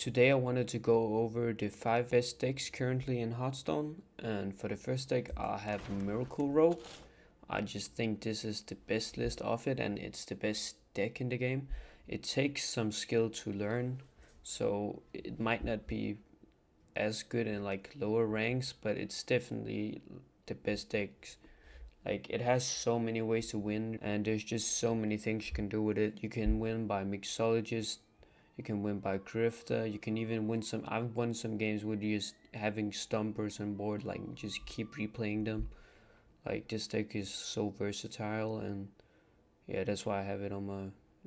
Today I wanted to go over the 5 best decks currently in Hearthstone, and for the first deck I have Miracle Rogue. I just think this is the best list of it and it's the best deck in the game. It takes some skill to learn, so it might not be as good in like lower ranks, but it's definitely the best decks. Like, it has so many ways to win, and there's just so many things you can do with it. You can win by mixologist, you can win by grifter, you can even win some. I've won some games with just having stumpers on board, like just keep replaying them. Like, this deck is so versatile, and yeah, that's why I have it on my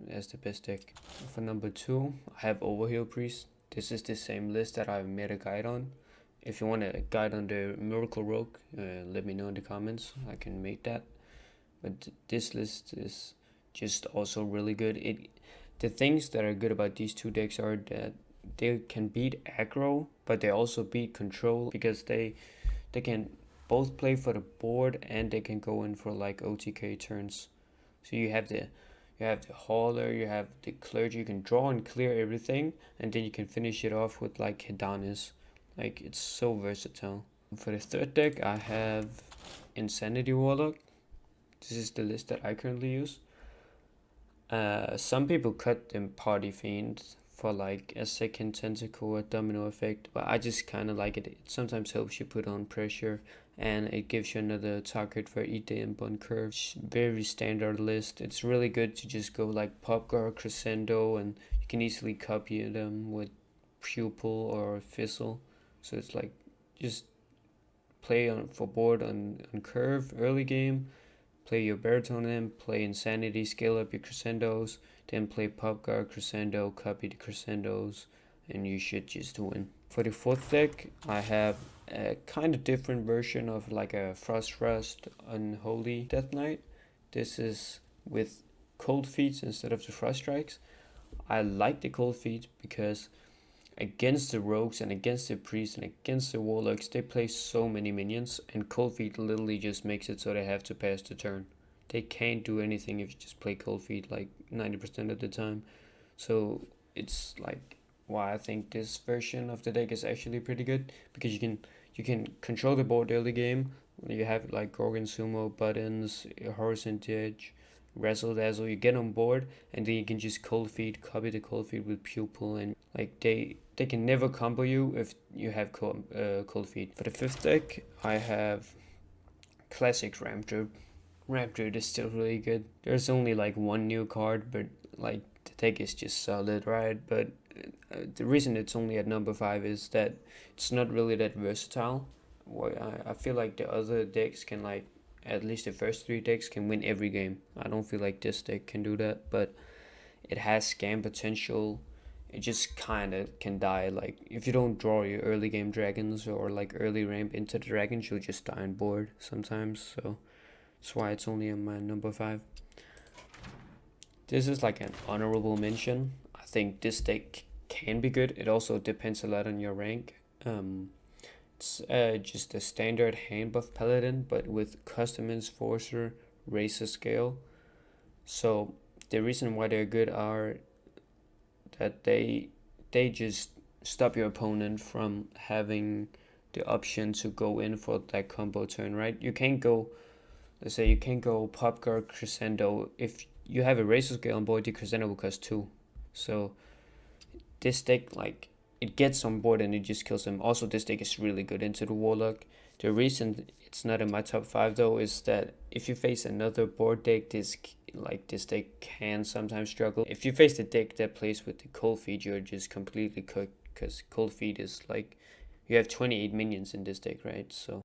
as the best deck. For number 2, I have Overheal Priest. This is the same list that I made a guide on. If you want a guide on the Miracle Rogue, let me know in the comments. I can make that. But this list is just also really good. The things that are good about these two decks are that they can beat aggro, but they also beat control, because they can both play for the board and they can go in for like OTK turns. So you have the hauler, you have the clergy, you can draw and clear everything, and then you can finish it off with like Hedanis. Like, it's so versatile. For the third deck I have Insanity Warlock. This is the list that I currently use. Some people cut them Party Fiend for like a second tentacle or domino effect, but I just kind of like it. It sometimes helps you put on pressure, and it gives you another target for Eat the Imp on curve. Very standard list. It's really good to just go like Popgar, Crescendo, and you can easily copy them with Pupil or Fizzle. So it's like, just play on for board on curve early game, play your Baritone Imp, play Insanity, scale up your Crescendos, then play Popgar, Crescendo, copy the Crescendos, and you should just win. For the fourth deck, I have a kind of different version of like a Frost Rust Unholy Death Knight. This is with Cold Feet instead of the Frost Strikes. I like the Cold Feet because against the rogues and against the priests and against the warlocks, they play so many minions, and Cold Feet literally just makes it so they have to pass the turn. They can't do anything if you just play Cold Feet like 90% of the time. So it's like why I think this version of the deck is actually pretty good, because you can control the board early game. You have like Gorgon Sumo, Buttons, Horizon Edge, Razzle Dazzle. You get on board, and then you can just Cold Feet, copy the Cold Feet with Pupil, and like they can never combo you if you have Cold Feet. For the fifth deck, I have Classic Ramp Druid. Ramp Druid is still really good. There's only like one new card, but like the deck is just solid, right? But the reason it's only at number 5 is that it's not really that versatile. I feel like the other decks can, like, at least the first 3 decks can win every game. I don't feel like this deck can do that, but it has scam potential. It just kind of can die. Like, if you don't draw your early game dragons or like early ramp into the dragons, you'll just die on board sometimes. So that's why it's only on my number 5. This is like an honorable mention. I think this deck can be good. It also depends a lot on your rank. It's just a standard hand buff paladin, but with custom enforcer, razor scale. So the reason why they're good are that they just stop your opponent from having the option to go in for that combo turn, right? You can't go, let's say you can't go Popgar Crescendo. If you have a razor scale on board, the Crescendo will cost 2. So this deck, like, it gets on board and it just kills them. Also, this deck is really good into the Warlock. The reason it's not in my top 5 though is that if you face another board deck, this deck can sometimes struggle. If you face the deck that plays with the Cold Feet, you're just completely cooked, because Cold Feet is like, you have 28 minions in this deck, right? So